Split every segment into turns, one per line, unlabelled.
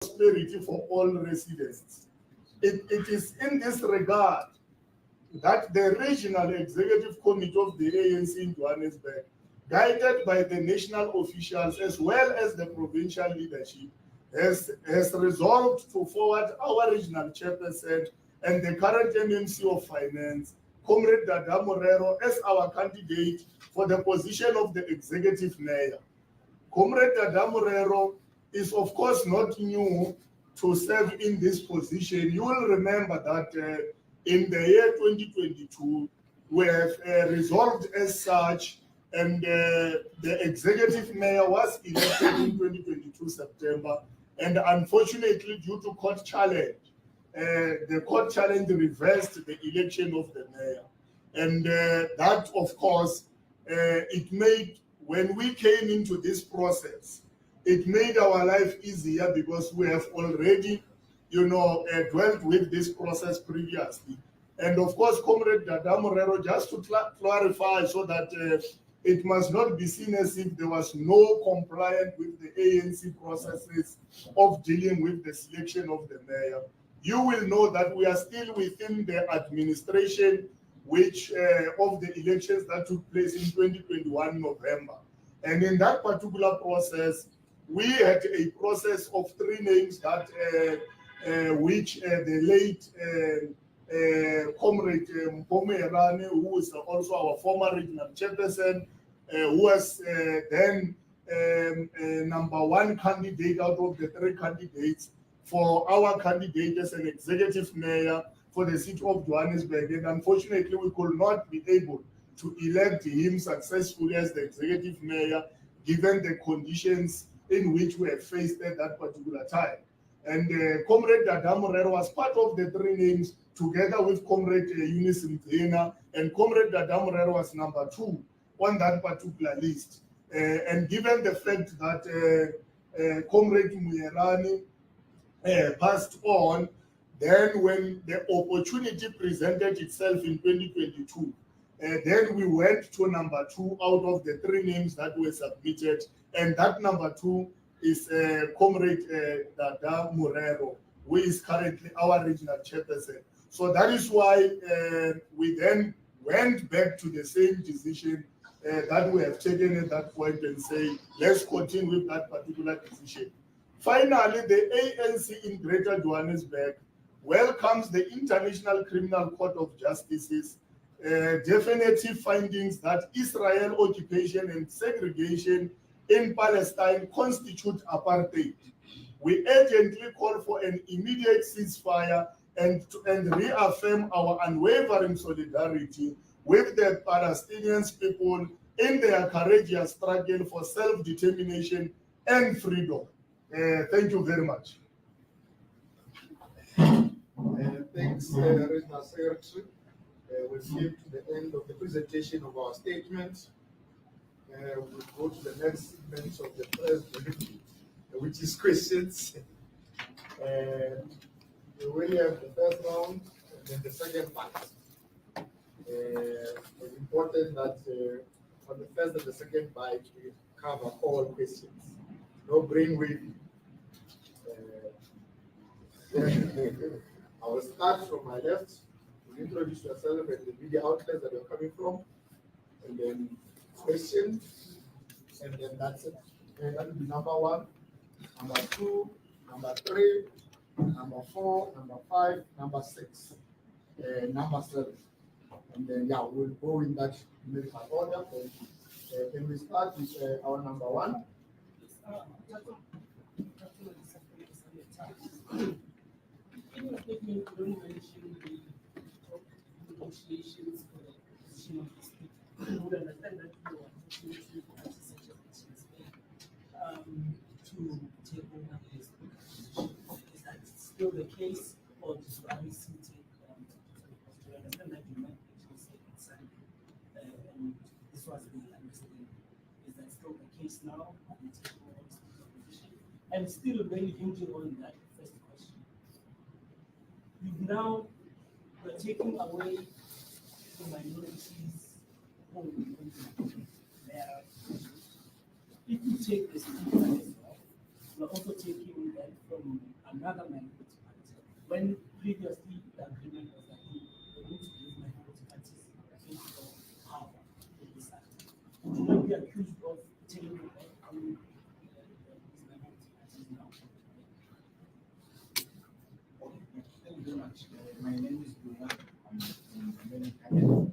prosperity for all residents. It is in this regard that the Regional Executive Committee of the ANC in Johannesburg, guided by the national officials as well as the provincial leadership, has resolved to forward our regional chairperson and the current MMC of Finance, Comrade Dada Morero, as our candidate for the position of the executive mayor. Comrade Dada Morero is of course not new to serve in this position. You will remember that in the year 2022, we have resolved as such, and the executive mayor was elected in 2022 September, and unfortunately due to court challenge, the court challenge reversed the election of the mayor. And that, of course, it made, when we came into this process, it made our life easier because we have already, dwelt with this process previously. And of course, Comrade Dada Morero, just to clarify so that it must not be seen as if there was no compliance with the ANC processes of dealing with the selection of the mayor. You will know that we are still within the administration which of the elections that took place in 2021 November. And in that particular process, we had a process of 3 names that which the late Comrade Mpomerane, who is also our former regional chairperson, who was then number 1 candidate out of the 3 candidates for our candidate as an executive mayor for the city of Johannesburg. And unfortunately, we could not be able to elect him successfully as the executive mayor, given the conditions in which we have faced at that particular time. And Comrade Dada Morero was part of the 3 names, together with Comrade Eunice Mzina, and Comrade Dada Morero was number 2 on that particular list. And given the fact that Comrade Muyerani passed on, then when the opportunity presented itself in 2022, then we went to number 2 out of the 3 names that were submitted, and that number 2 is Comrade Dada Morero, who is currently our regional chairperson. So that is why we then went back to the same decision that we have taken at that point and say, let's continue with that particular decision. Finally, the ANC in Greater Johannesburg welcomes the International Criminal Court of Justice's definitive findings that Israel occupation and segregation in Palestine constitute apartheid. We urgently call for an immediate ceasefire and reaffirm our unwavering solidarity with the Palestinian people in their courageous struggle for self-determination and freedom. Thank you very much.
Thanks, Regional Secretary. We came to the end of the presentation of our statement. We'll go to the next segment of the president, which is questions. We will have the first round and then the second part. It's important that on the first and the second bite, we cover all questions. No brainwave. I will start from my left. You introduce yourself and the media outlets that you're coming from, and then question, and then that's it. And that will be number 1, number 2, number 3, number 4, number 5, number 6, number 7. And then, yeah, we'll go in that numerical order. Can we start with our number 1?
In your statement, you don't mention the negotiations for the position of the speaker. You would understand that you are opportunity as such a to take over the speaker position. Is that still the case, or do you obviously take? Do you understand that you might actually say on Sunday, and this was the understanding? Is that still the case now? You take over the speaker position, and still very hinging on that first question. You've now we're taking away the minorities home. If you take the speaker as well, we're also taking that from when previously the agreement was that they going to give minority parties political power in this act. Would you not be accused of telling the these minority parties now?
Okay, thank you very much. My name is Luya. I'm Mayor Kabelo.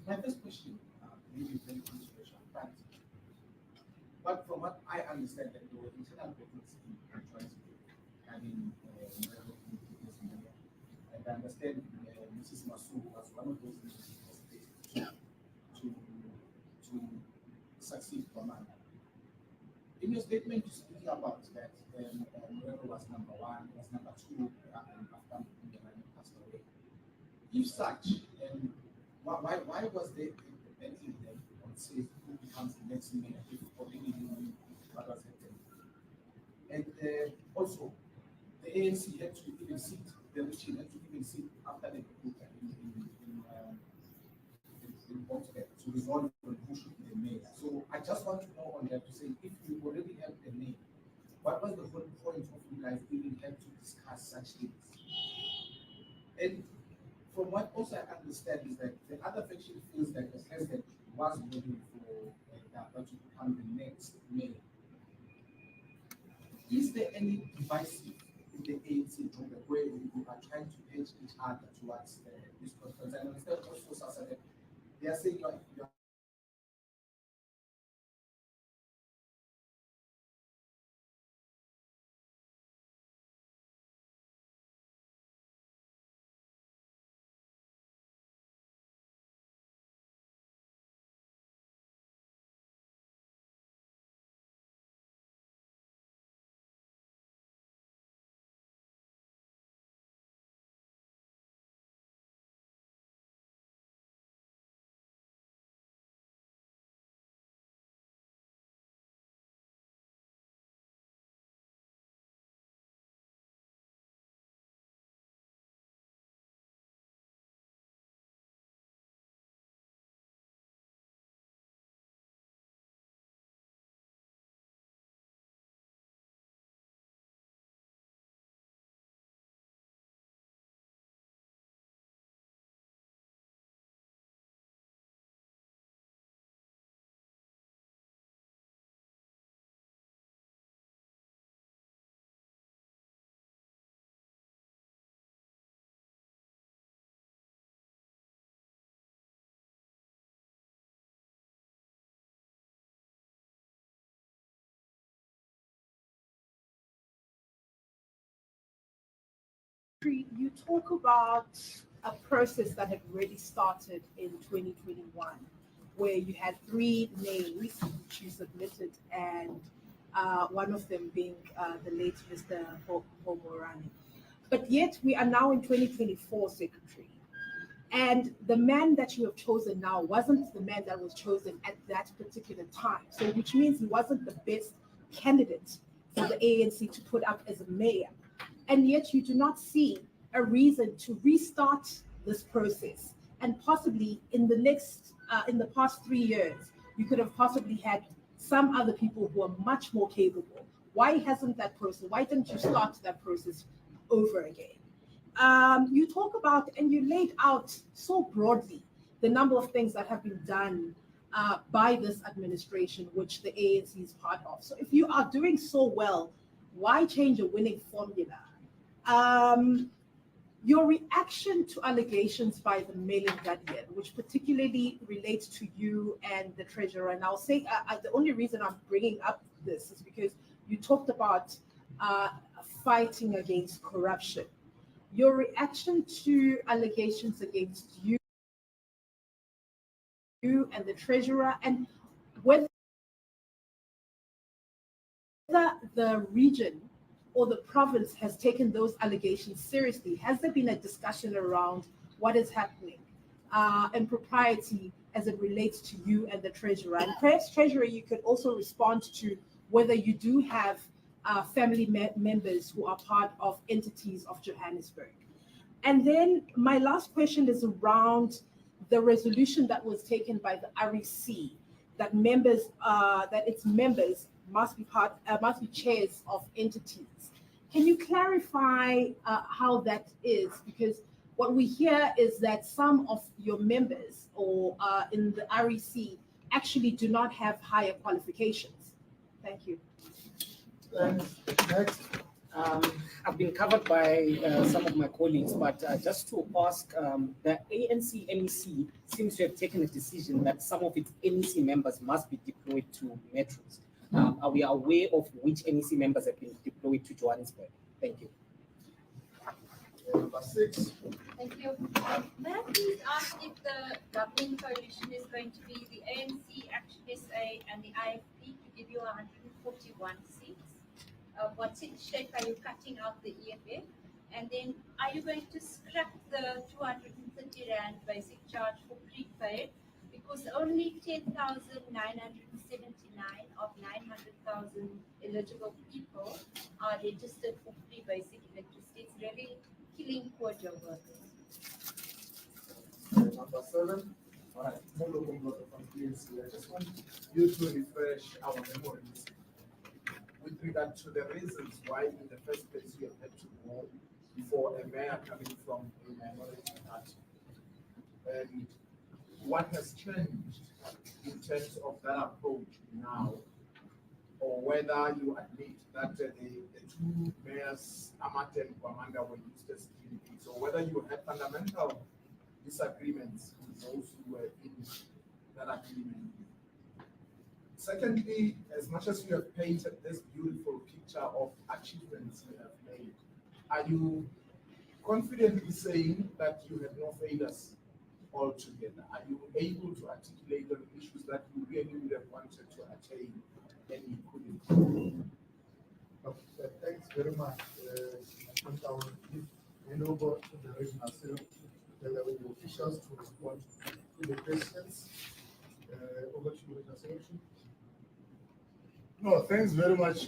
My first question, maybe very controversial, but from what I understand, that there were internal problems in transport. I mean, and I understand Mrs. Masu was one of those leaders to succeed Gwamanda. In your statement, you're speaking about that whoever was number one, was number two, after Gwamanda passed away. If such, why was there a betting then on say who becomes the next mayor if already knew what was happening? And also, the ANC had to even sit, the regime had to even sit after the coup in Portugal to resolve on who should be the mayor. So I just want to know on that to say, if you already have the name, what was the whole point of you guys even have to discuss such things? And from what also I understand is that the other faction feels that the president was waiting for Dapa to become the next mayor. Is there any divisive in the ANC Joburg where you are trying to edge each other towards this conference? I understand also Sasa, that they are saying you are
You talk about a process that had already started in 2021, where you had three names which you submitted, and one of them being the late Mr. Homorani. But yet we are now in 2024, Secretary. And the man that you have chosen now wasn't the man that was chosen at that particular time. So, which means he wasn't the best candidate for the ANC to put up as a mayor. And yet you do not see a reason to restart this process. And possibly in the past 3 years, you could have possibly had some other people who are much more capable. Why hasn't that process? Why didn't you start that process over again? You talk about and you laid out so broadly the number of things that have been done by this administration, which the ANC is part of. So if you are doing so well, why change a winning formula? Your reaction to allegations by the Mailing Guardian, which particularly relates to you and the treasurer, and I'll say the only reason I'm bringing up this is because you talked about fighting against corruption. Your reaction to allegations against you and the treasurer, and whether the region or the province has taken those allegations seriously. Has there been a discussion around what is happening and propriety as it relates to you and the treasurer? And perhaps, treasurer, you could also respond to whether you do have family members who are part of entities of Johannesburg. And then my last question is around the resolution that was taken by the REC that its members must be chairs of entities. Can you clarify how that is? Because what we hear is that some of your members or in the REC actually do not have higher qualifications. Thank you.
Next.
I've been covered by some of my colleagues, but just to ask, the ANC NEC seems to have taken a decision that some of its NEC members must be deployed to metros. Are we aware of which NEC members have been deployed to Johannesburg? Thank you.
Number 6.
Thank you. May I please ask if the governing coalition is going to be the ANC, Action SA, and the IFP to give you 141 seats? What shape are you cutting out the EFF? And then are you going to scrap the 230 Rand basic charge for prepaid? Because only 10,979 of 900,000 eligible people are registered for free basic electricity. It's really killing poor job workers.
Number 7. All right. No longer from PNC. I just want you to refresh our memories with regard to the reasons why, in the first place, you have had to go before a mayor coming from a minority party, and what has changed in terms of that approach now, or whether you admit that the two mayors, Amat and Gwamanda, were used as candidates, or whether you had fundamental disagreements with those who were in that agreement. Secondly, as much as you have painted this beautiful picture of achievements you have made, are you confidently saying that you have no failures altogether? Are you able to articulate on issues that you really would have wanted to attain and you couldn't?
Okay, thanks very much. I think I will give hand over to the regional level officials to respond to the questions. Over to you, regional secretary. No, thanks very much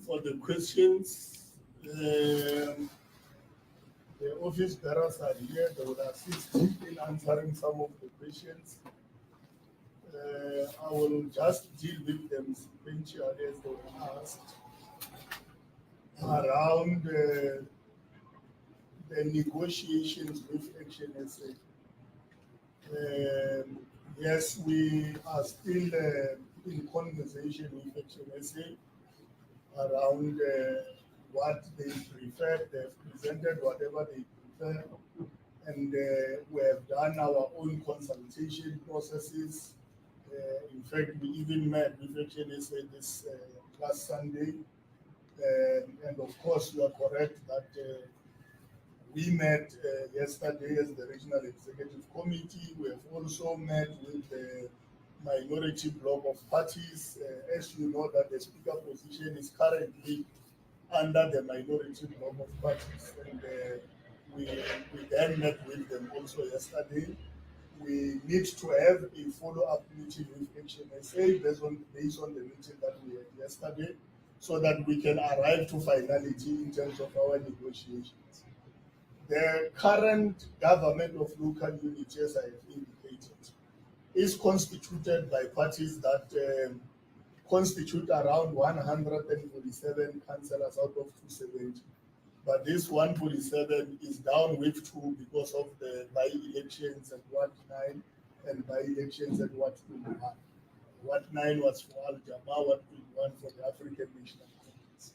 for the questions. The office bearers are here. They will assist in answering some of the questions. I will just deal with them sequentially as they were asked. Around the negotiations with Action SA. Yes, we are still in conversation with Action SA around what they prefer. They've presented whatever they prefer, and we have done our own consultation processes. In fact, we even met with Action SA this last Sunday. And of course, you are correct that we met yesterday as the Regional Executive Committee. We have also met with the minority bloc of parties. As you know, that the Speaker position is currently under the minority bloc of parties. And we then met with them also yesterday. We need to have a follow-up meeting with Action SA based on the meeting that we had yesterday, so that we can arrive to finality in terms of our negotiations. The current government of local unity, as I have indicated, is constituted by parties that constitute around 147 councillors out of 270. But this 147 is down with 2 because of the by-elections at Ward 9 and by-elections at Ward 21. Ward 9 was for Al Jama, Ward 21 for the African National Congress.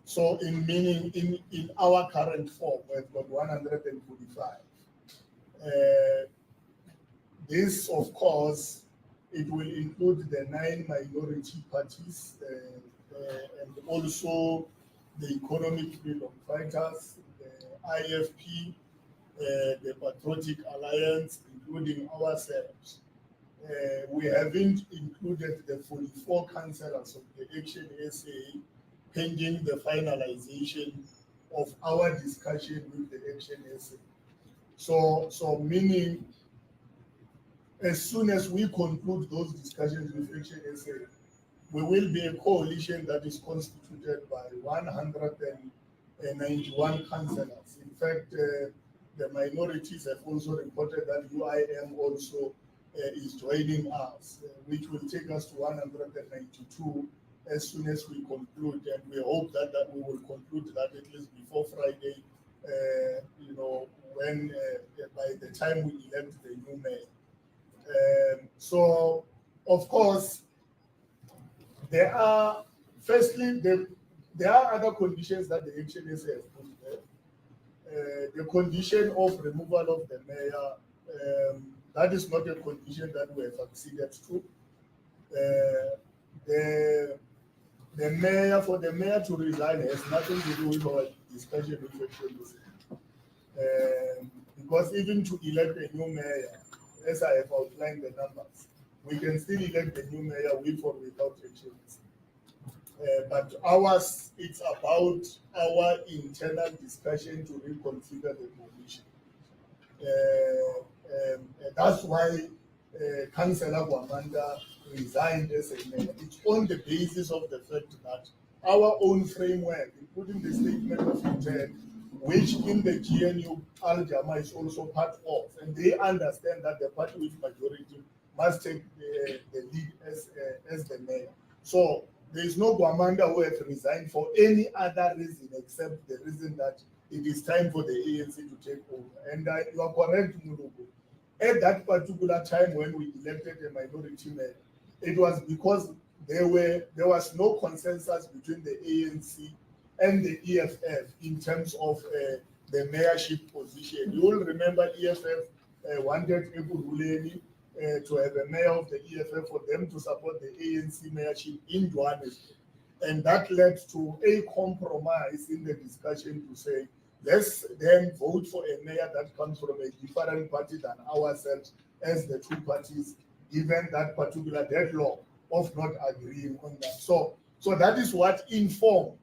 So in our current form, we've got 145. This, of course, it will include the 9 minority parties and also the Economic Freedom Fighters, the IFP, the Patriotic Alliance, including ourselves. We haven't included the 44 councillors of the Action SA pending the finalization of our discussion with the Action SA. So meaning, as soon as we conclude those discussions with Action SA, we will be a coalition that is constituted by 191 councillors. In fact, the minorities have also reported that UIM also is joining us, which will take us to 192 as soon as we conclude, and we hope that we will conclude that at least before Friday, when by the time we elect the new mayor. So, of course, there are other conditions that the HNSA has put there. The condition of removal of the mayor, that is not a condition that we have acceded to. The mayor, for the mayor to resign has nothing to do with our discussion with HNSA. Because even to elect a new mayor, as I have outlined the numbers, we can still elect the new mayor with or without HNSA. But ours, it's about our internal discussion to reconfigure the coalition. That's why Councillor Gwamanda resigned as a mayor. It's on the basis of the fact that our own framework, including the statement of intent, which in the GNU Al-Jama is also part of, and they understand that the party with majority must take the lead as the mayor. So there is no Gwamanda who has resigned for any other reason except the reason that it is time for the ANC to take over. And you are correct, Mulugu. At that particular time when we elected a minority mayor, it was because there was no consensus between the ANC and the EFF in terms of the mayorship position. You will remember EFF wanted Ebu Huleni to have a mayor of the EFF for them to support the ANC mayorship in Johannesburg. And that led to a compromise in the discussion to say, let's then vote for a mayor that comes from a different party than ourselves as the two parties, given that particular deadlock of not agreeing on that. So that is what informed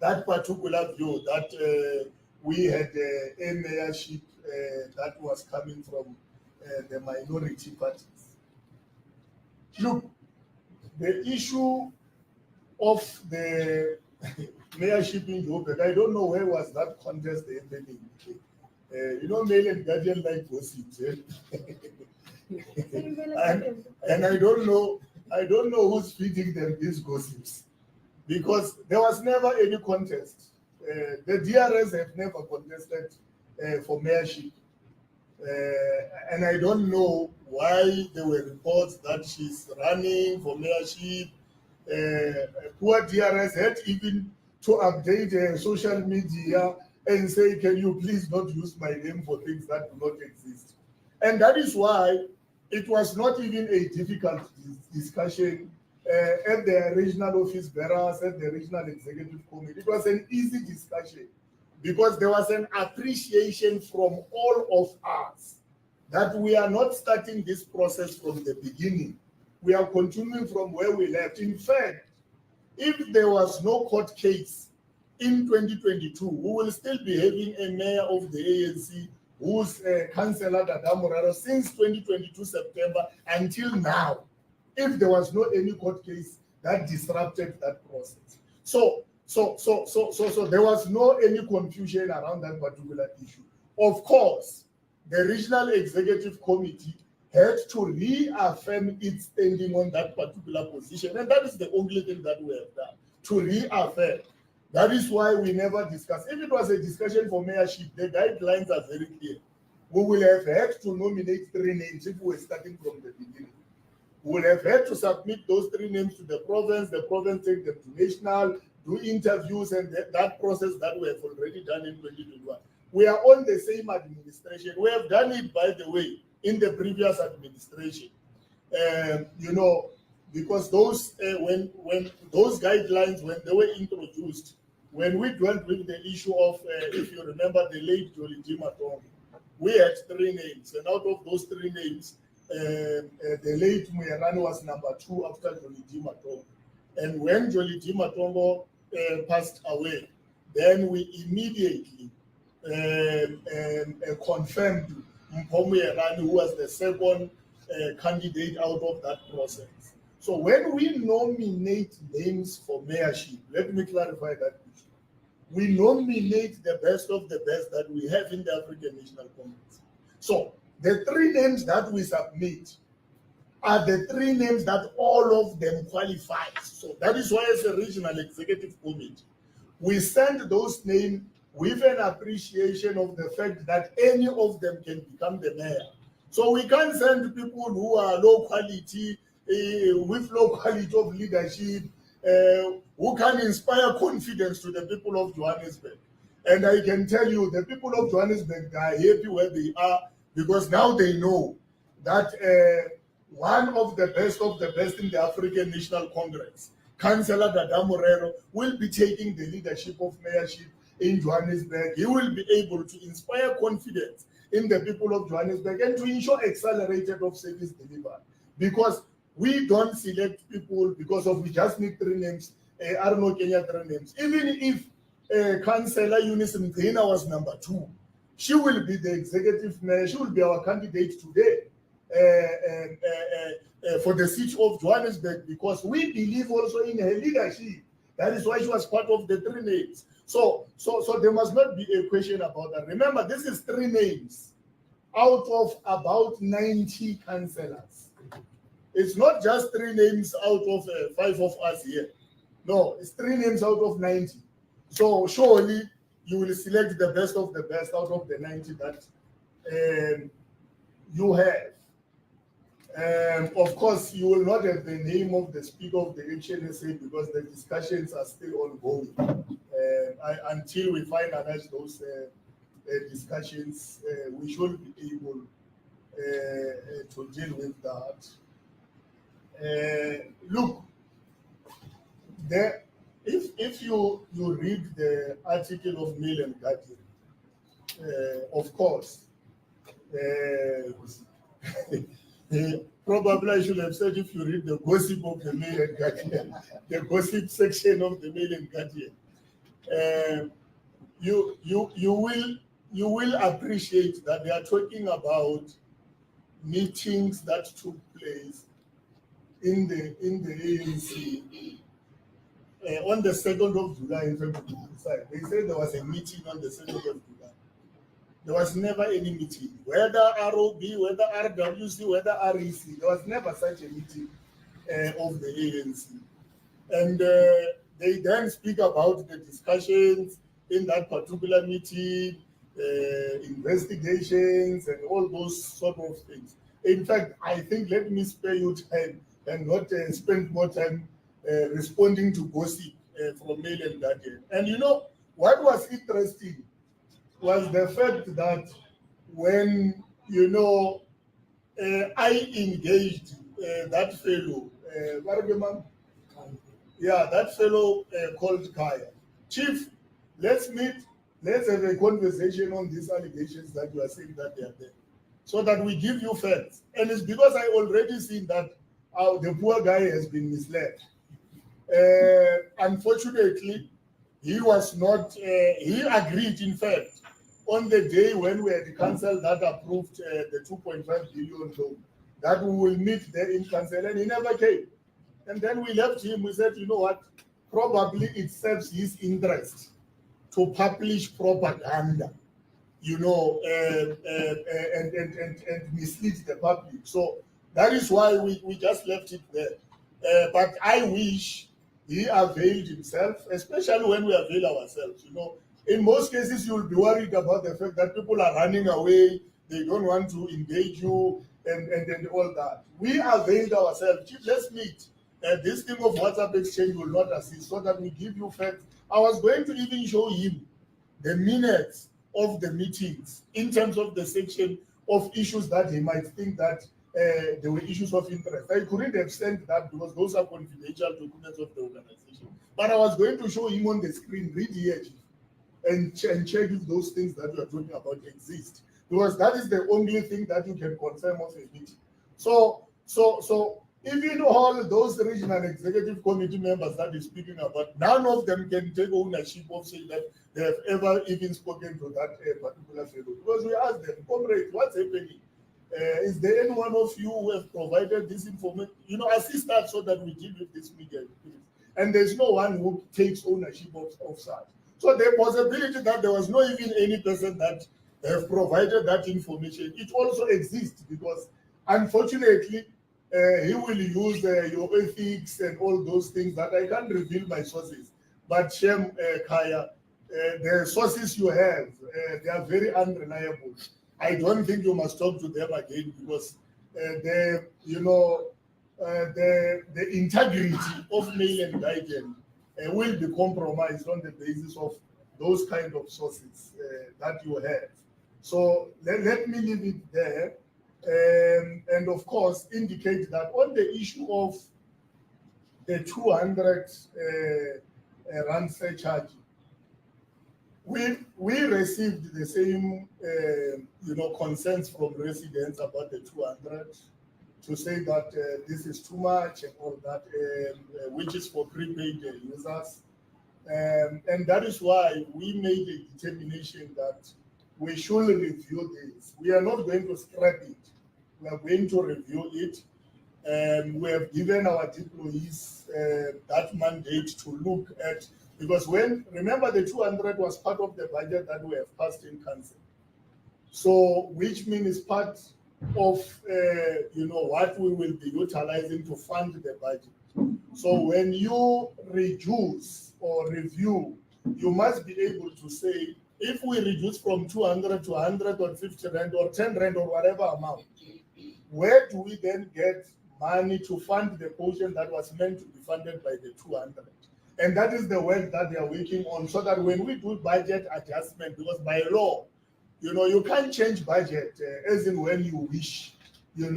that particular view that we had a mayorship that was coming from the minority parties. Look, the issue of the mayorship in Joburg, I don't know where was that contest happening. Male and guardian like gossips. And I don't know who's feeding them these gossips, because there was never any contest. The DRS have never contested for mayorship. And I don't know why there were reports that she's running for mayorship. Poor DRS had even to update her social media and say, can you please not use my name for things that do not exist? And that is why it was not even a difficult discussion at the regional office bearers, at the regional executive committee. It was an easy discussion because there was an appreciation from all of us that we are not starting this process from the beginning. We are continuing from where we left. In fact, if there was no court case in 2022, we will still be having a mayor of the ANC who's Councillor Dada Moraro since 2022 September until now, if there was no any court case that disrupted that process. So there was no any confusion around that particular issue. Of course, the regional executive committee had to reaffirm its standing on that particular position, and that is the only thing that we have done, to reaffirm. That is why we never discussed. If it was a discussion for mayorship, the guidelines are very clear. We will have had to nominate 3 names if we were starting from the beginning. We will have had to submit those 3 names to the province take them to national, do interviews, and that process that we have already done in 2021. We are on the same administration. We have done it, by the way, in the previous administration. Because those when those guidelines, when they were introduced, when we dealt with the issue of, if you remember, the late Jolie Matongo, we had 3 names, and out of those 3 names, the late Muyerani was number 2 after Jolie Matongo. And when Jolie Matongo passed away, then we immediately confirmed Muyerani, who was the second candidate out of that process. So when we nominate names for mayorship, let me clarify that issue. We nominate the best of the best that we have in the African National Congress. So the 3 names that we submit are the three names that all of them qualify. So that is why as a regional executive committee, we send those names with an appreciation of the fact that any of them can become the mayor. So we can't send people who are low quality, with low quality of leadership, who can inspire confidence to the people of Johannesburg. And I can tell you, the people of Johannesburg are happy where they are because now they know that one of the best in the African National Congress, Councillor Dada Morero, will be taking the leadership of mayorship in Johannesburg. He will be able to inspire confidence in the people of Johannesburg and to ensure accelerated of service delivery. Because we don't select people because of we just need three names, Arno Kenya three names. Even if Councillor Eunice Mkina was number 2, she will be the executive mayor, she will be our candidate today for the city of Johannesburg because we believe also in her leadership. That is why she was part of the three names. So there must not be a question about that. Remember, this is three names out of about 90 councillors. It's not just three names out of 5 of us here. No, it's three names out of 90. So surely you will select the best of the best out of the 90 that you have. Of course, you will not have the name of the Speaker of the HNSA because the discussions are still ongoing. Until we finalize those discussions, we should be able to deal with that. Look, if you read the article of Mail and Guardian, of course, probably I should have said if you read the gossip of the Mail and Guardian, the gossip section of the Mail and Guardian, you will appreciate that they are talking about meetings that took place in the ANC on the 2nd of July in 2025. They said there was a meeting on the 2nd of July. There was never any meeting, whether ROB, whether RWC, whether REC. There was never such a meeting of the ANC. And they then speak about the discussions in that particular meeting, investigations, and all those sort of things. In fact, I think let me spare you time and not spend more time responding to gossip from Mail and Guardian. And you know, what was interesting was the fact that when, you know, I engaged that fellow, that fellow called Kaya. Chief, let's meet, let's have a conversation on these allegations that you are saying that they are there, so that we give you facts. And it's because I already seen that the poor guy has been misled. Unfortunately, he was not, he agreed, in fact, on the day when we had the council that approved the 2.5 billion loan, that we will meet there in council, and he never came. And then we left him, we said, you know what, probably it serves his interest to publish propaganda, you know, and mislead the public. So that is why we just left it there. But I wish he availed himself, especially when we avail ourselves. You know, in most cases, you will be worried about the fact that people are running away, they don't want to engage you, and all that. We availed ourselves. Chief, let's meet. This thing of WhatsApp exchange will not assist, so that we give you facts. I was going to even show him the minutes of the meetings in terms of the section of issues that he might think that there were issues of interest. I couldn't have sent that because those are confidential documents of the organization. But I was going to show him on the screen, read here, and check if those things that you are talking about exist. Because that is the only thing that you can confirm of a meeting. So even all those regional executive committee members that is speaking about, none of them can take ownership of saying that they have ever even spoken to that particular fellow. Because we asked them, comrade, what's happening? Is there any one of you who have provided this information? You know, assist us so that we deal with this media. And there's no one who takes ownership of such. So the possibility that there was not even any person that have provided that information, it also exists because unfortunately, he will use your ethics and all those things that I can't reveal my sources. But Shem Kaya, the sources you have, they are very unreliable. I don't think you must talk to them again because the integrity of Mail and Guardian will be compromised on the basis of those kind of sources that you have. So let me leave it there. And of course, indicate that on the issue of the 200 rand surcharge, we received the same concerns from residents about the 200 to say that this is too much and all that, which is for prepaid users. And that is why we made a determination that we should review this. We are not going to scrap it. We are going to review it. We have given our employees that mandate to look at, because remember the 200 was part of the budget that we have passed in council. So, which means part of, what we will be utilizing to fund the budget. So when you reduce or review, you must be able to say, if we reduce from 200 to 150 rand or 10 rand or whatever amount, where do we then get money to fund the portion that was meant to be funded by the 200? And that is the work that they are working on, so that when we do budget adjustment, because by law, you can't change budget as in when you wish. You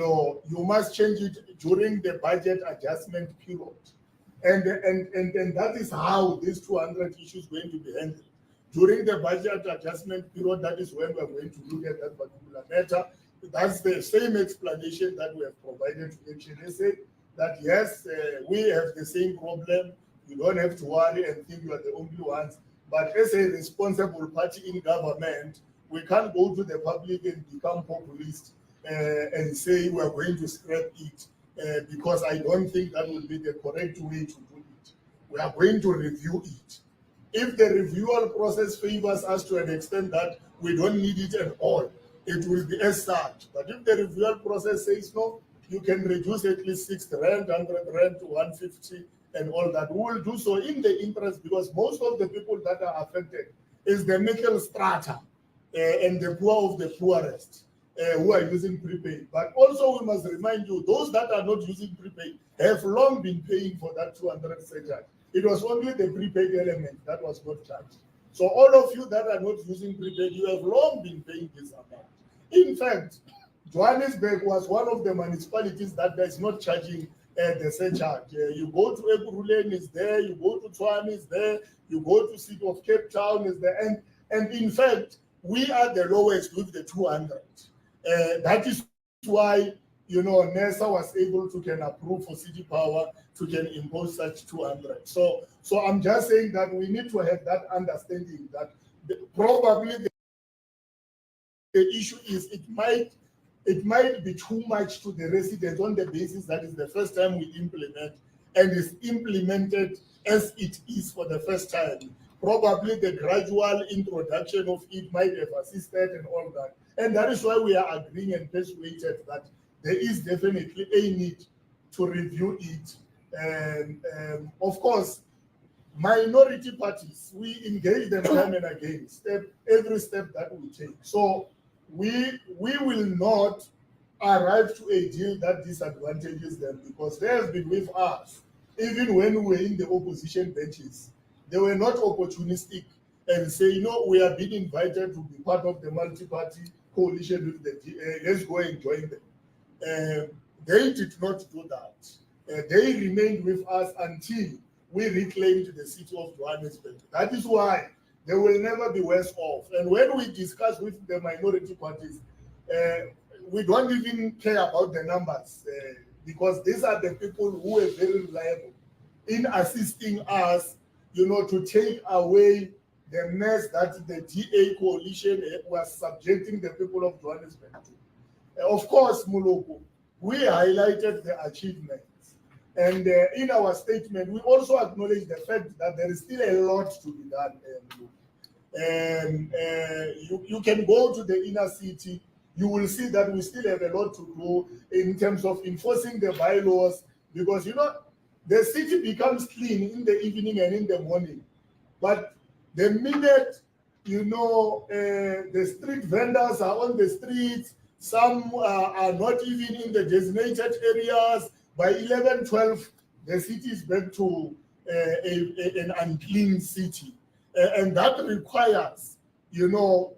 must change it during the budget adjustment period. And that is how this 200 issue is going to be handled. During the budget adjustment period, that is when we're going to look at that particular matter. That's the same explanation that we have provided to HNSA, that yes, we have the same problem. You don't have to worry and think you are the only ones. But as a responsible party in government, we can't go to the public and become populist and say we are going to scrap it because I don't think that will be the correct way to do it. We are going to review it. If the reviewal process favors us to an extent that we don't need it at all, it will be as such. But if the reviewal process says no, you can reduce at least 60 rand, 100 rand to 150 and all that. We will do so in the interest, because most of the people that are affected is the middle strata and the poor of the poorest who are using prepaid. But also we must remind you, those that are not using prepaid have long been paying for that 200 surcharge. It was only the prepaid element that was not charged. So all of you that are not using prepaid, you have long been paying this amount. In fact, Johannesburg was one of the municipalities that is not charging the surcharge. You go to Ekurhuleni is there, you go to Tshwane is there, you go to City of Cape Town is there, and in fact, we are the lowest with the 200. That is why NESA was able to can approve for City Power to can impose such 200. So I'm just saying that we need to have that understanding that probably the issue is it might be too much to the residents on the basis that is the first time we implement and is implemented as it is for the first time. Probably the gradual introduction of it might have assisted and all that. And that is why we are agreeing and persuaded that there is definitely a need to review it. And of course, minority parties, we engage them time and again, every step that we take. So we will not arrive to a deal that disadvantages them, because they have been with us even when we were in the opposition benches. They were not opportunistic and say, we have been invited to be part of the multi-party coalition with the DA, let's go and join them. They did not do that. They remained with us until we reclaimed the city of Johannesburg. That is why they will never be worse off. And when we discuss with the minority parties, we don't even care about the numbers because these are the people who are very reliable in assisting us, to take away the mess that the DA coalition was subjecting the people of Johannesburg to. Of course, Muloko, we highlighted the achievements. And in our statement, we also acknowledge the fact that there is still a lot to be done. You can go to the inner city, you will see that we still have a lot to do in terms of enforcing the bylaws, because the city becomes clean in the evening and in the morning, but the minute the street vendors are on the streets, some are not even in the designated areas. By 11, 12, the city is back to an unclean city. And that requires,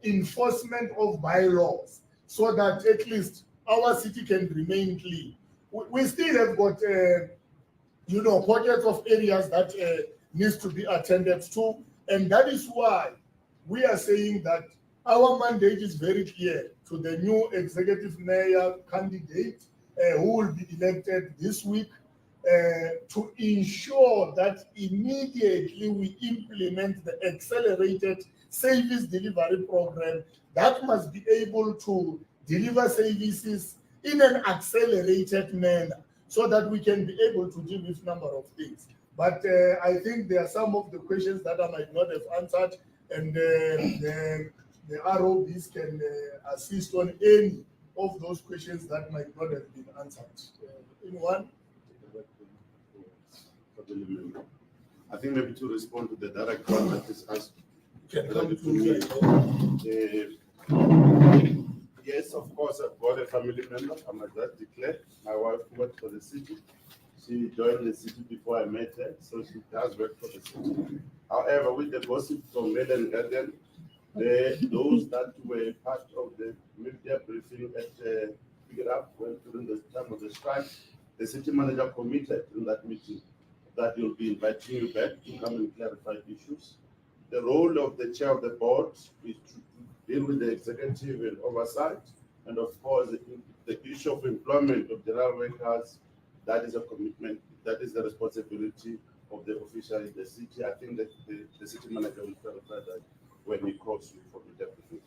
enforcement of bylaws so that at least our city can remain clean. We still have got, pockets of areas that needs to be attended to. And that is why we are saying that our mandate is very clear to the new executive mayor candidate who will be elected this week, to ensure that immediately we implement the accelerated service delivery program that must be able to deliver services in an accelerated manner so that we can be able to deal with a number of things. But I think there are some of the questions that I might not have answered, and the ROBs can assist on any of those questions that might not have been answered. Anyone?
I think maybe to respond to the direct one that is asked.
Can come to
me. Yes, of course, I've got a family member. I'm a dad declared. My wife worked for the city. She joined the city before I met her, so she does work for the city. However, with the gossip from Mail and Guardian, those that were part of the media briefing at Figure Up during the time of the strike, the city manager committed in that meeting that he'll be inviting you back to come and clarify issues. The role of the chair of the board is to deal with the executive and oversight, and of course, the issue of employment of general workers, that is a commitment, that is the responsibility of the official in the city. I think that the city manager will clarify that when he calls you for the deputy.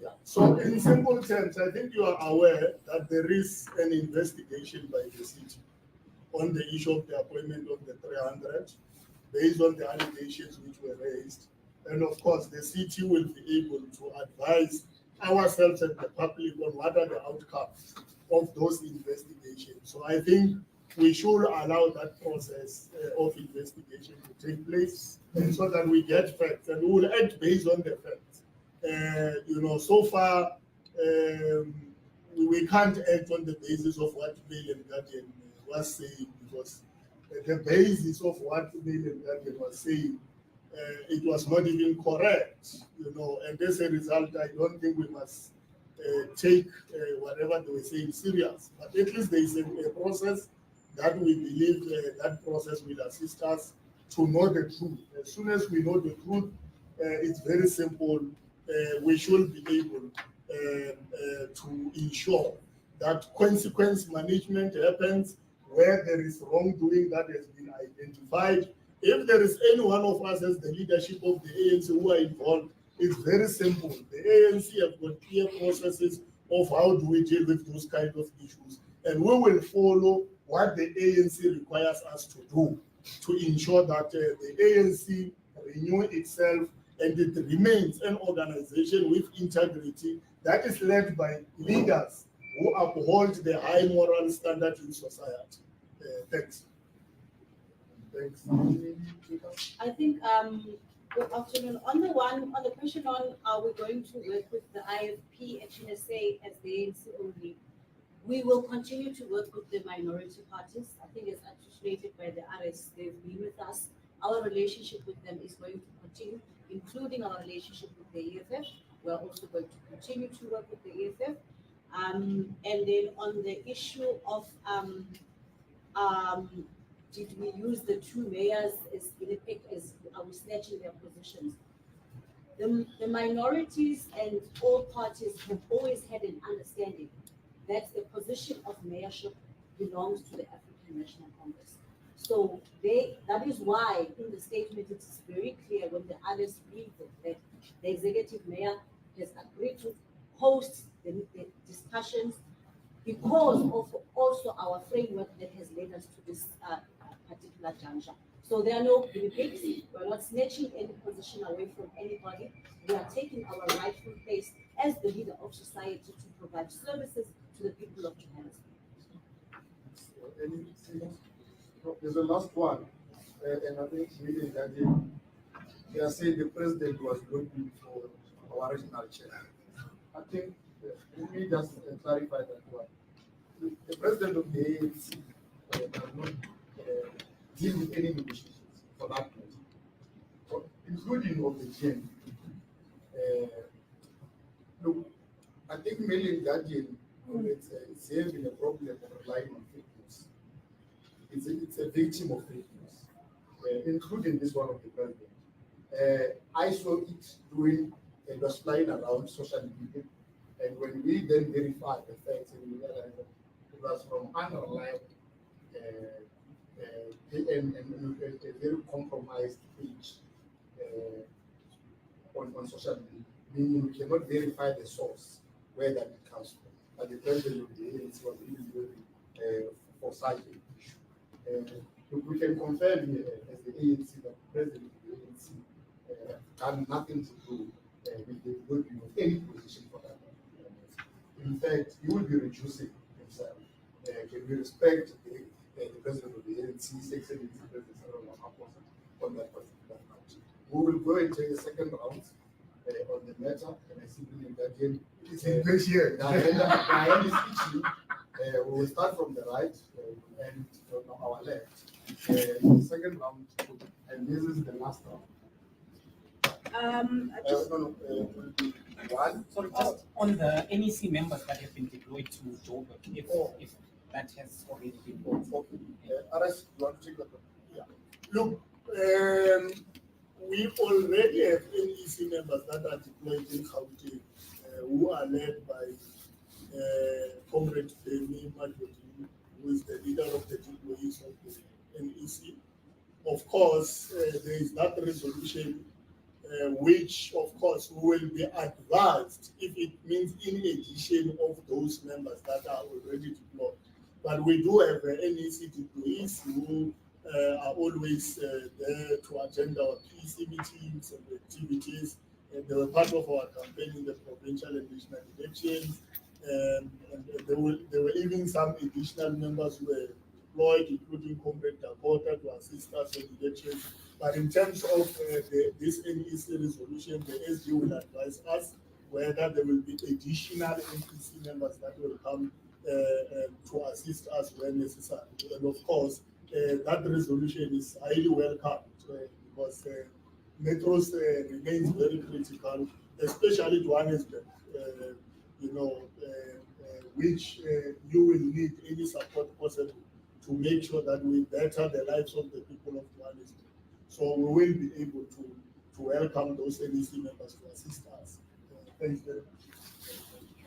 Yeah. So in simple terms, I think you are aware that there is an investigation by the city on the issue of the appointment of the 300 based on the allegations which were raised. And of course, the city will be able to advise ourselves and the public on what are the outcomes of those investigations. So I think we should allow that process of investigation to take place, and so that we get facts, and we will act based on the facts. So far, we can't act on the basis of what Mail and Guardian was saying, because the basis of what Mail and Guardian was saying, it was not even correct, and as a result, I don't think we must take whatever they were saying serious. But at least there is a process that we believe that process will assist us to know the truth. As soon as we know the truth, it's very simple. We should be able to ensure that consequence management happens where there is wrongdoing that has been identified. If there is any one of us as the leadership of the ANC who are involved, it's very simple. The ANC have got clear processes of how do we deal with those kind of issues. And we will follow what the ANC requires us to do to ensure that the ANC renew itself and it remains an organization with integrity that is led by leaders who uphold the high moral standard in society. Thanks. Thanks.
I think, good afternoon. On the question on are we going to work with the IFP, HNSA as the ANC only, we will continue to work with the minority parties. I think as articulated by the RS, they've been with us. Our relationship with them is going to continue, including our relationship with the EFF. We're also going to continue to work with the EFF. And then on the issue of did we use the two mayors as in effect as are we snatching their positions? The minorities and all parties have always had an understanding that the position of mayorship belongs to the African National Congress. So that is why in the statement it is very clear when the others read that the executive mayor has agreed to host the discussions because of also our framework that has led us to this particular juncture. So there are no guinea pigs. We're not snatching any position away from anybody. We are taking our rightful place as the leader of society to provide services to the people of Johannesburg.
There's a last one, and I think really that they are saying the president was looking for our regional chair. I think let me just clarify that one. The president of the ANC does not deal with any negotiations for that matter, including of the GM. Look, I think mainly in Guardian, it's having a problem of relying on fake news. It's a victim of fake news, including this one of the president. I saw it during, it was flying around social media, and when we then verified the facts and we realized that it was from unreliable and a very compromised page on social media, meaning we cannot verify the source where that it comes from. But the president of the ANC was even looking for such an issue. We can confirm here as the ANC that the president of the ANC had nothing to do with the working of any position for that. In fact, he will be reducing himself. Can we respect the president of the ANC, Excellency President on that particular matter? We will go into the second round on the matter, and I see in that game.
It's in place here.
The hand is itching. We will start from the right and on our left. The second round, and this is the last round. One.
Sorry, just on the NEC members that have been deployed to Joburg, if that has already been brought.
Okay. Aras, you want to take that one?
Yeah. Look, we already have NEC members that are deployed in Gauteng, who are led by Comrade Femi Madhudi, who is the leader of the deployees of the NEC. Of course, there is that resolution, which, of course, will be advised if it means in addition of those members that are already deployed. But we do have NEC deployees who are always there to attend our PC meetings and activities. And they were part of our campaign in the provincial and national elections. And there were even some additional members who were deployed, including Comrade Dakota, to assist us in elections. But in terms of this NEC resolution, the SD will advise us whether there will be additional NEC members that will come to assist us when necessary. And of course, that resolution is highly welcome because metros remains very critical, especially Johannesburg, which you will need any support possible to make sure that we better the lives of the people of Johannesburg. So we will be able to welcome those NEC members to assist us. Thanks very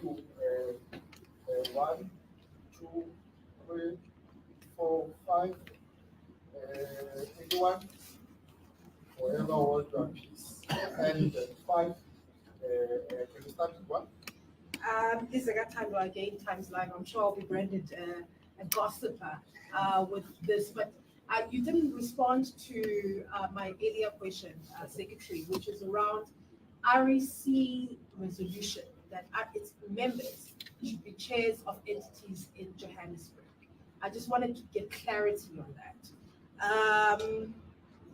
much.
1, 2, 3, 4, 5. Anyone? Whoever wants to appease. And 5. Can you start with 1?
This is a time again, time's like I'm sure I'll be branded a gossiper with this, but you didn't respond to my earlier question, Secretary, which is around REC resolution that its members should be chairs of entities in Johannesburg. I just wanted to get clarity on that.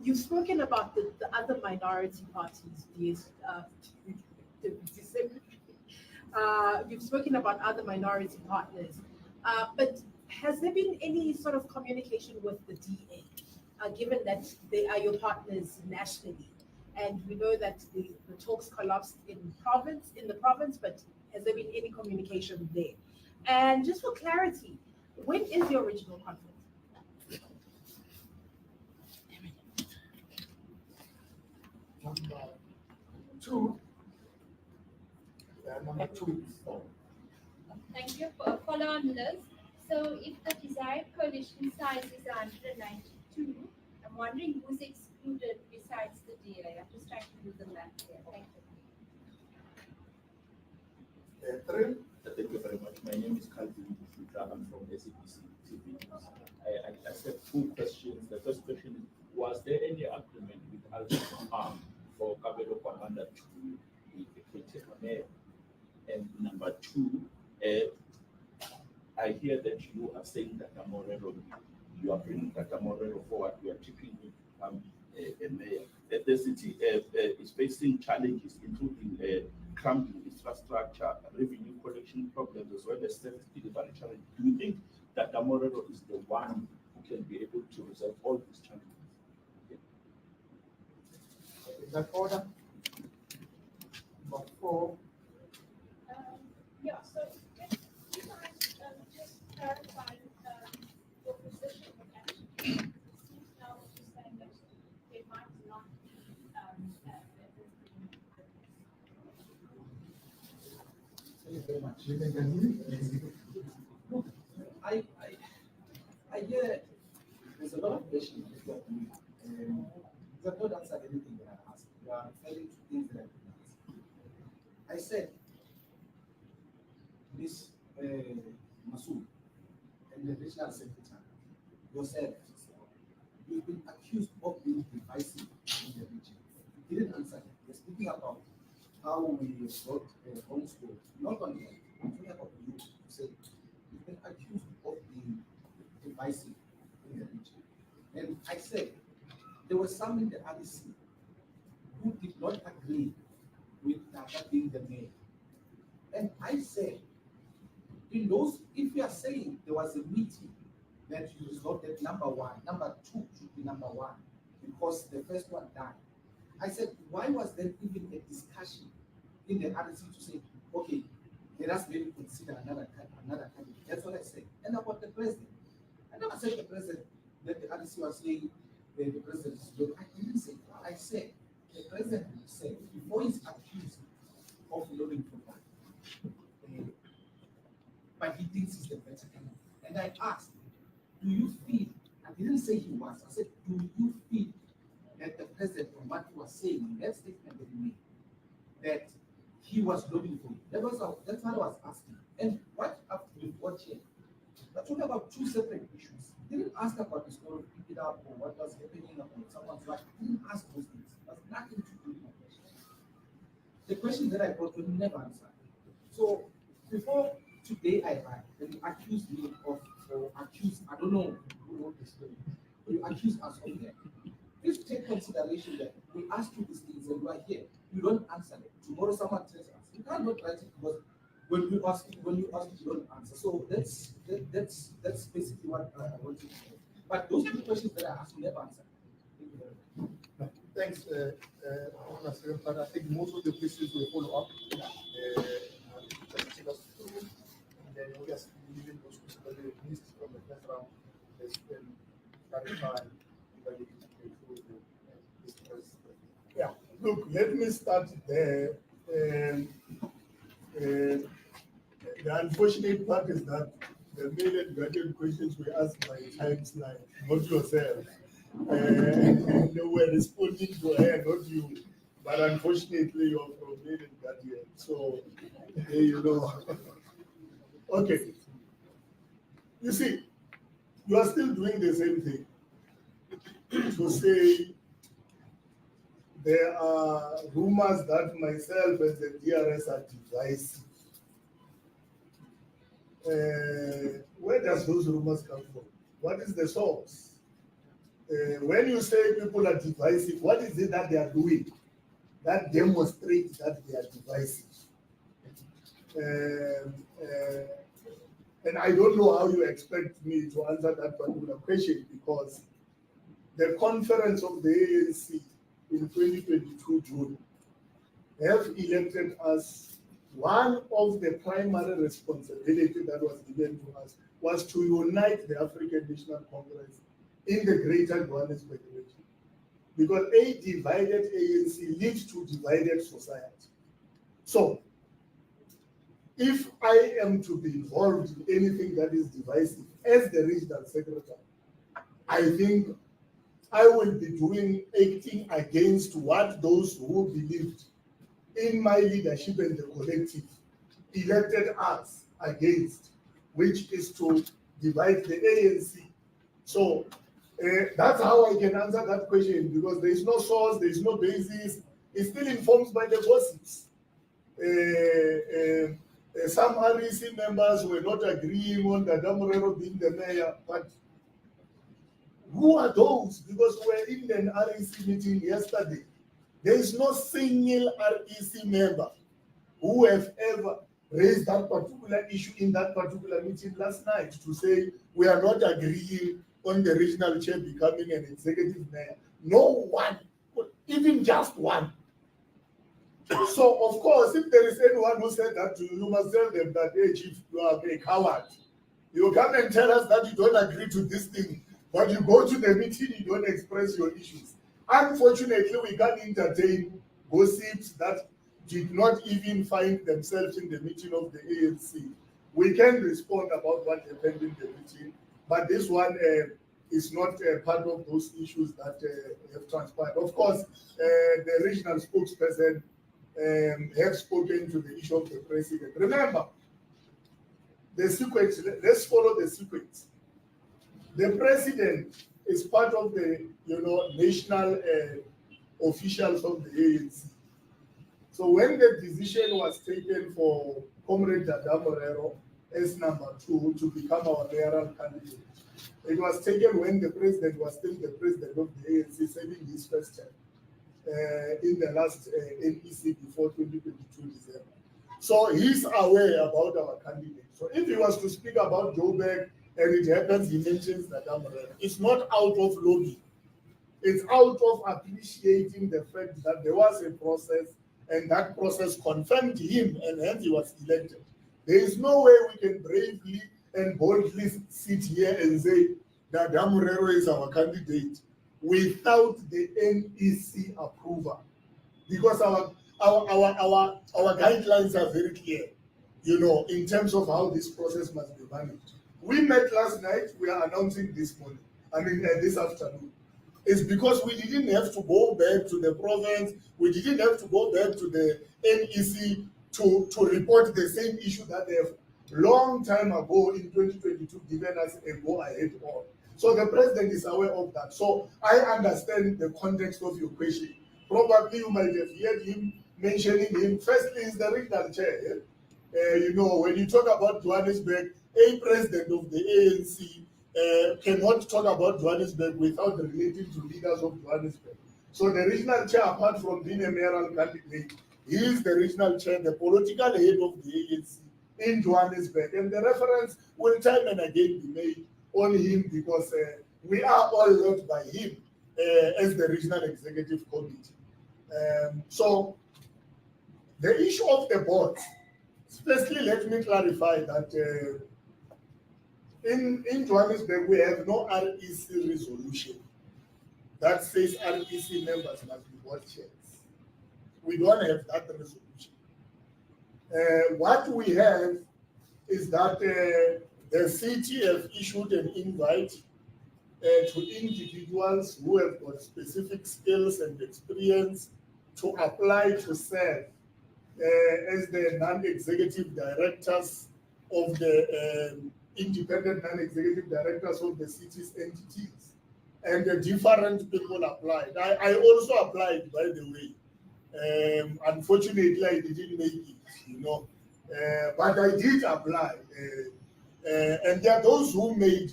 You've spoken about the other minority parties, you've spoken about other minority partners, but has there been any sort of communication with the DA, given that they are your partners nationally? And we know that the talks collapsed in the province, but has there been any communication there? And just for clarity, when is your original conference?
Number 2. Number 2.
Thank you. For a follow-on list. So if the desired coalition size is 192, I'm wondering who's excluded besides the DA. I'm just trying to do the math here. Thank you.
3.
Thank you very much. My name is Calvin Futra. I'm from SABC TV News. I said 2 questions. The first question was the are saying that Morero, you are bringing that Morero forward, we are taking him to become a mayor. The city is facing challenges, including crumbling infrastructure, revenue collection problems, as well as service delivery challenges. Do you think that Morero is the one who can be able to resolve all these challenges?
In that order. Number 4.
Yeah, so if you mind just clarifying your position with action, it seems now that you're saying that it might not be
Thank you very much. You can continue.
Look, I hear there's a lot of questions that you have not answered anything that I asked. You are referring to things that I didn't ask. I said, Ms. Masood and the regional secretary, yourself, you've been accused of being divisive in the region. You didn't answer that. You're speaking about how we got homeschool. Not only that, I'm talking about you. You said you've been accused of being divisive in the region. And I said there were some in the RDC who did not agree with Tata being the mayor. And I said, in those, if you are saying there was a meeting that you resolved that number 1, number 2 should be number 1, because the first one died. I said, why was there even a discussion in the RDC to say, okay, let us maybe consider another candidate? That's what I said. And about the president, I never said the president that the RDC was saying the president is good. I didn't say that. I said the president said before he's accused of lobbying for that, but he thinks he's the better candidate. And I asked, do you feel? I didn't say he was. I said, do you feel that the president, from what he was saying in that statement that he made, that he was lobbying for you? That's what I was asking. And what we've got here, we're talking about 2 separate issues. He didn't ask about the story, pick it up, or what was happening about someone's life. He didn't ask those things. It has nothing to do with my question. The question that I brought you never answered. So before today I arrived, and you accused me of, or accused, I don't know who wrote this story, but you accused us of that. Please take consideration that we asked you these things and you are here. You don't answer them. Tomorrow someone tells us. You can't not write it because when you ask it, you don't answer. So that's basically what I wanted to say. But those 2 questions that I asked, you never answered. Thank you very much.
Thanks, but I think most of the questions will follow up. Take us through, and then we are leaving those questions that we missed from the first round. Let's then clarify
Yeah, look, let me start there. The unfortunate part is that the mail and guardian questions were asked by Times Line, not yourself. And they were responding to her, not you. But unfortunately, you're from mail and guardian. So, you know. Okay. You see, you are still doing the same thing. To say there are rumors that myself and the DRS are divisive. Where does those rumors come from? What is the source? When you say people are divisive, what is it that they are doing that demonstrates that they are divisive? And I don't know how you expect me to answer that particular question, because the conference of the ANC in 2022 June have elected us. One of the primary responsibilities that was given to us was to unite the African National Congress in the greater Johannesburg region. Because a divided ANC leads to divided society. So, if I am to be involved in anything that is divisive as the regional secretary, I think I will be acting against what those who believed in my leadership and the collective elected us against, which is to divide the ANC. So that's how I can answer that question, because there is no source, there is no basis. It's still informed by the gossips. Some REC members were not agreeing on Dada Morero being the mayor, but who are those? Because we were in an REC meeting yesterday. There is no single REC member who have ever raised that particular issue in that particular meeting last night to say we are not agreeing on the regional chair becoming an executive mayor. No one, even just one. So, of course, if there is anyone who said that to you, you must tell them that, hey, Chief, you are a coward. You come and tell us that you don't agree to this thing, but you go to the meeting, you don't express your issues. Unfortunately, we can't entertain gossips that did not even find themselves in the meeting of the ANC. We can respond about what happened in the meeting, but this one is not part of those issues that have transpired. Of course, the regional spokesperson have spoken to the issue of the president. Remember, the sequence, let's follow the sequence. The president is part of the national officials of the ANC. So when the decision was taken for Comrade Dada Morero as number 2 to become our mayoral candidate, it was taken when the president was still the president of the ANC, serving his first term in the last NEC before 2022 December. So he's aware about our candidate. So if he was to speak about Joburg and it happens, he mentions Dada Morero, it's not out of lobby. It's out of appreciating the fact that there was a process and that process confirmed him and hence he was elected. There is no way we can bravely and boldly sit here and say that Dada Morero is our candidate without the NEC approval, because our guidelines are very clear, in terms of how this process must be managed. We met last night, we are announcing this morning, this afternoon. It's because we didn't have to go back to the province, we didn't have to go back to the NEC to report the same issue that they have long time ago in 2022 given us a go-ahead on. So the president is aware of that. So I understand the context of your question. Probably you might have heard him mentioning him. Firstly, is the regional chair. When you talk about Johannesburg, a president of the ANC cannot talk about Johannesburg without relating to leaders of Johannesburg. So the regional chair, apart from being a mayoral candidate, he is the regional chair, the political head of the ANC in Johannesburg. And the reference will time and again be made on him because we are all led by him as the regional executive committee. So the issue of the board, firstly, let me clarify that in Johannesburg, we have no REC resolution that says REC members must be board chairs. We don't have that resolution. What we have is that the city have issued an invite to individuals who have got specific skills and experience to apply to serve as the non-executive directors of the independent non-executive directors of the city's entities. And the different people applied. I also applied, by the way. Unfortunately, I didn't make it, but I did apply. And there are those who made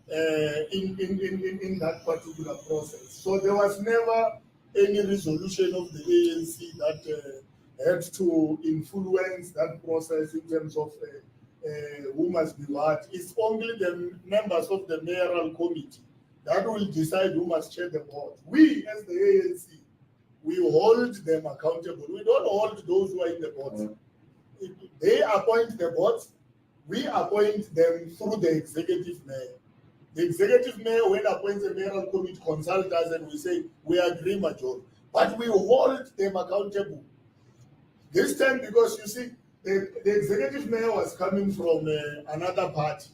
it in that particular process. So there was never any resolution of the ANC that had to influence that process in terms of who must be what. It's only the members of the mayoral committee that will decide who must chair the board. We, as the ANC, we hold them accountable. We don't hold those who are in the board. They appoint the boards. We appoint them through the executive mayor. The executive mayor, when appoints a mayoral committee, consult us and we say, we agree majority. But we hold them accountable. This time, because you see, the executive mayor was coming from another party.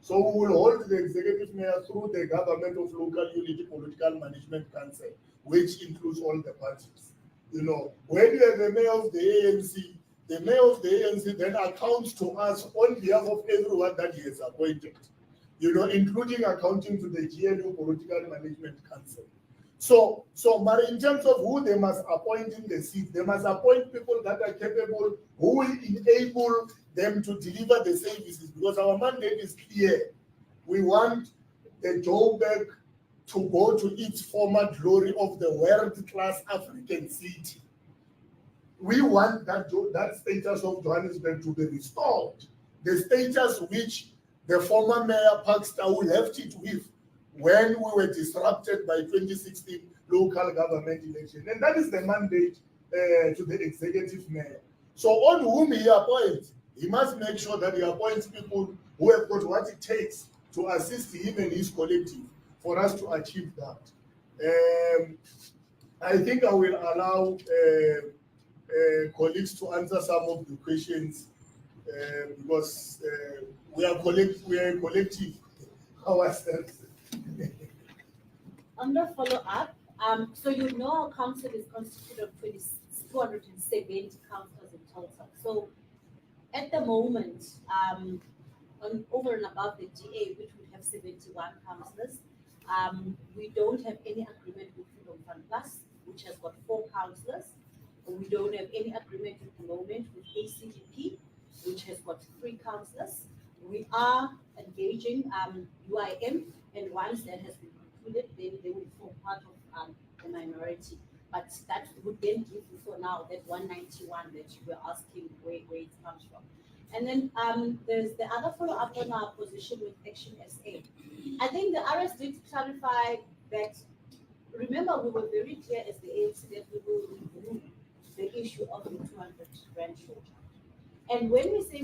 So we will hold the executive mayor through the Government of Local Unity Political Management Council, which includes all the parties. When you have the mayor of the ANC, the mayor of the ANC then accounts to us on behalf of everyone that he has appointed, including accounting to the GNU Political Management Council. So, but in terms of who they must appoint in the seat, they must appoint people that are capable, who will enable them to deliver the services, because our mandate is clear. We want the Joburg to go to its former glory of the world-class African city. We want that status of Johannesburg to be restored, the status which the former Mayor Parkster left it with when we were disrupted by 2016 local government election. And that is the mandate to the executive mayor. So on whom he appoints, he must make sure that he appoints people who have got what it takes to assist him and his collective for us to achieve that. I think I will allow colleagues to answer some of the questions because we are a collective ourselves.
On the follow-up, so you know our council is constituted of 270 councillors in total. So at the moment, on over and above the DA, which would have 71 councillors, we don't have any agreement with Freedom Fund Plus, which has got 4 councillors. We don't have any agreement at the moment with ACDP, which has got 3 councillors. We are engaging UIM, and once that has been concluded, then they will form part of the minority. But that would then give you for now that 191 that you were asking where it comes from. And then there's the other follow-up on our position with Action SA. I think the RS did clarify that, remember, we were very clear as the ANC that we will remove the issue of the 200 rand shortage. And when we say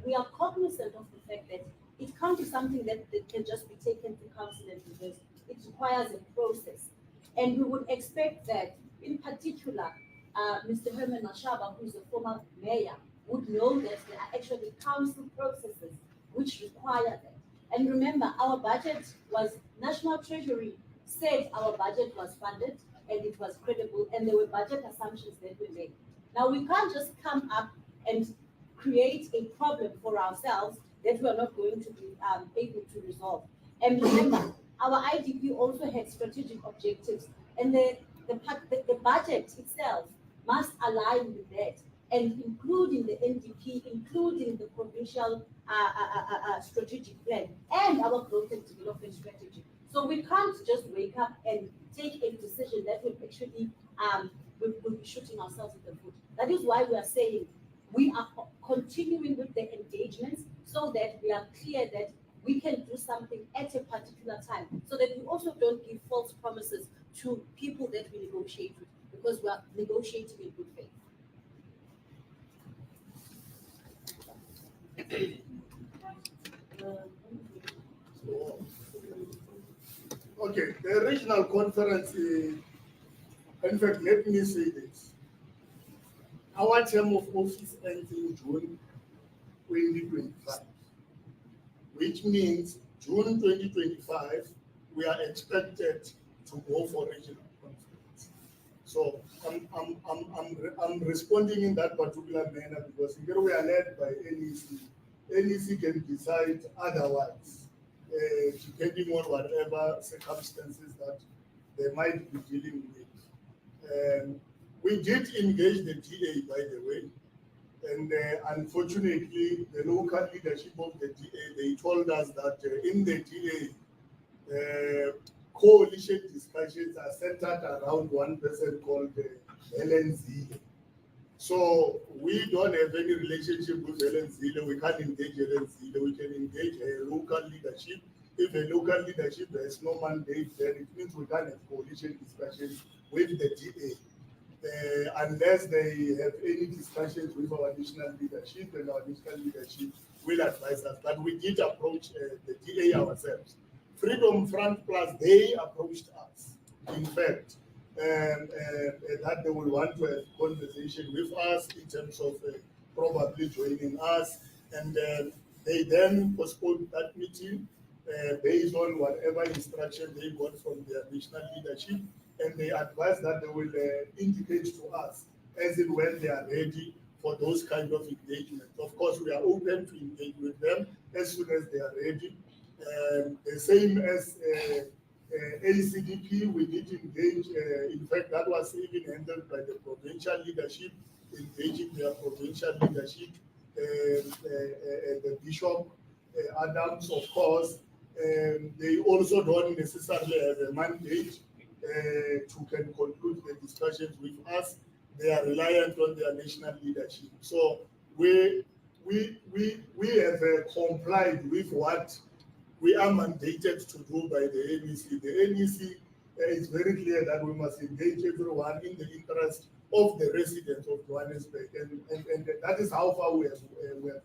we are cognizant of the fact that it can't be something that can just be taken to council and reversed. It requires a process. And we would expect that, in particular, Mr. Herman Mashaba, who is a former mayor, would know that there are actually council processes which require that. And remember, our budget was, National Treasury said our budget was funded and it was credible, and there were budget assumptions that we made. Now, we can't just come up and create a problem for ourselves that we are not going to be able to resolve. And remember, our IDP also had strategic objectives, and the budget itself must align with that, and including the NDP, including the provincial strategic plan, and our growth and development strategy. So we can't just wake up and take a decision that will actually we'll be shooting ourselves in the foot. That is why we are saying we are continuing with the engagements so that we are clear that we can do something at a particular time, so that we also don't give false promises to people that we negotiate with, because we are negotiating in good faith.
Okay, the regional conference, in fact, let me say this. Our term of office ends in June 2025, which means June 2025, we are expected to go for regional conference. So I'm responding in that particular manner because here we are led by NEC. NEC can decide otherwise, depending on whatever circumstances that they might be dealing with. We did engage the DA, by the way, and unfortunately, the local leadership of the DA, they told us that in the DA, coalition discussions are centered around one person called Helen Zille. So we don't have any relationship with Helen Zille. We can't engage Helen Zille. We can engage a local leadership. If a local leadership has no mandate, then it means we can't have coalition discussions with the DA. Unless they have any discussions with our national leadership, and our national leadership will advise us. But we did approach the DA ourselves. Freedom Front Plus, they approached us, in fact, that they will want to have conversation with us in terms of probably joining us. And they then postponed that meeting based on whatever instruction they got from their national leadership. And they advise that they will indicate to us as in when they are ready for those kind of engagements. Of course, we are open to engage with them as soon as they are ready. The same as ACDP, we did engage, in fact, that was even handled by the provincial leadership, engaging their provincial leadership, the Bishop Adams, of course. They also don't necessarily have a mandate to can conclude the discussions with us. They are reliant on their national leadership. So we have complied with what we are mandated to do by the NEC. The NEC is very clear that we must engage everyone in the interest of the residents of Johannesburg, and that is how far we have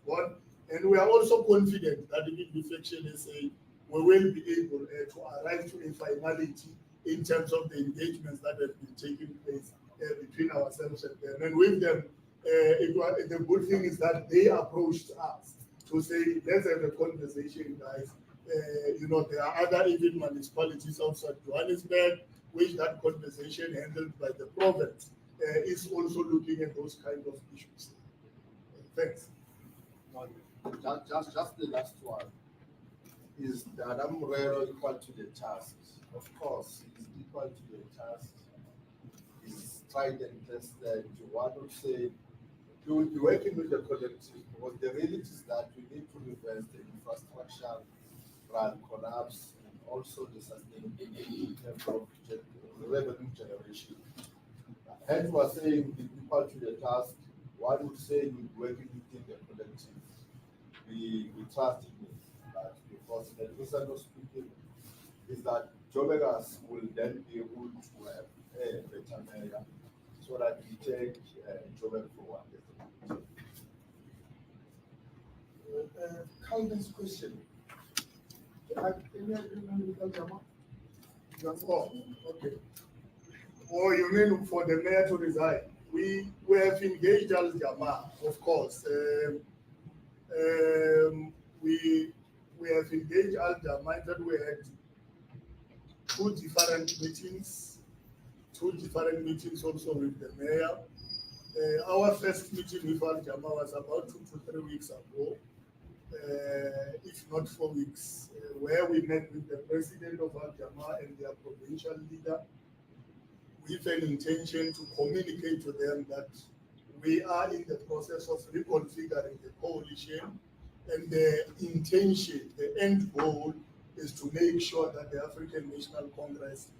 gone. And we are also confident that in Reflection SA, we will be able to arrive to a finality in terms of the engagements that have been taking place between ourselves and them. And with them, the good thing is that they approached us to say, let's have a conversation, guys. There are other even municipalities outside Johannesburg, which that conversation handled by the province is also looking at those kind of issues. Thanks.
Just the last one. Is the Adam Morero equal to the task? Of course, he's equal to the task. He's tried and tested. One would say he will be working with the collective, because the reality is that we need to reverse the infrastructure run collapse and also the sustainability in terms of revenue generation. Hence, we're saying the equal to the task. One would say we're working within the collective. We trust in it. Because the reason of speaking is that Joburgers will then be able to have a better mayor so that we take Joburg forward. Calvin's question. Any agreement with Al-Jama?
Oh, okay. Oh, you mean for the mayor to resign? We have engaged Al-Jama, of course. We have engaged Al-Jama, that we had two different meetings also with the mayor. Our first meeting with Al-Jama was about 2 to 3 weeks ago, if not 4 weeks, where we met with the president of Al-Jama and their provincial leader with an intention to communicate to them that we are in the process of reconfiguring the coalition, and the intention, the end goal is to make sure that the African National Congress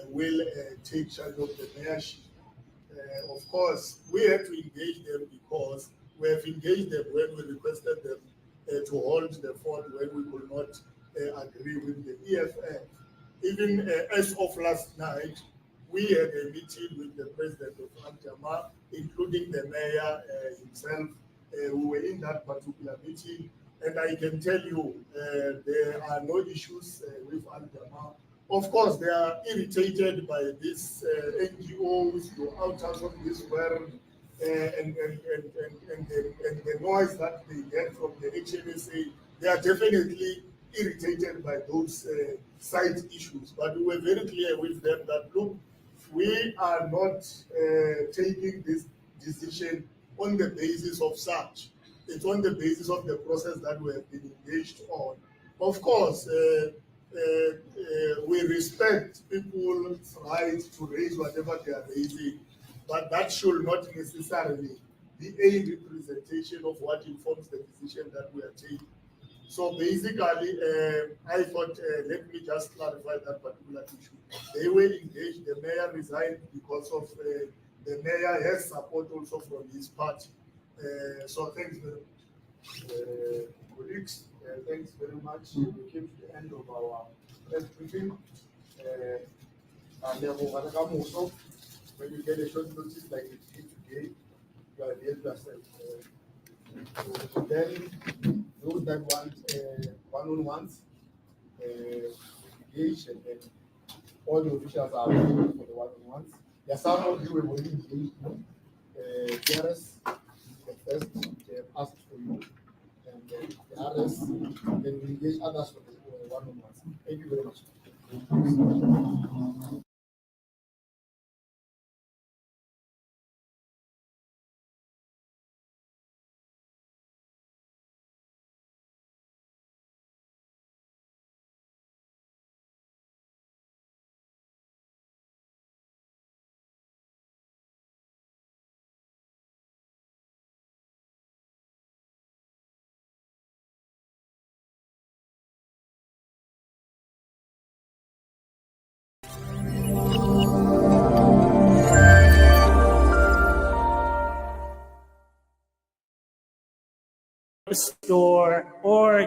will take charge of the mayorship. Of course, we had to engage them because we have engaged them when we requested them to hold the fort when we could not agree with the EFF. Even as of last night, we had a meeting with the president of Al-Jama, including the mayor himself. We were in that particular meeting, and I can tell you there are no issues with Al-Jama. Of course, they are irritated by these NGOs, the outers of this world, and the noise that they get from the HNSA. They are definitely irritated by those side issues. But we were very clear with them that, look, we are not taking this decision on the basis of such. It's on the basis of the process that we have been engaged on. Of course, we respect people's right to raise whatever they are raising, but that should not necessarily be a representation of what informs the decision that we are taking. So basically, I thought, let me just clarify that particular issue. They were engaged, the mayor resigned because of the mayor has support also from his party. So thanks very much.
Colleagues, thanks very much. We came to the end of our press briefing. When you get a short notice like it did today, you are there yourself. Then those that want one-on-ones, engage, and then all the officials are available for the one-on-ones. There are some of you were already engaged. TRS, the first, they have asked for you, and the others, then we engage others for the one-on-ones. Thank you very much.
store, or,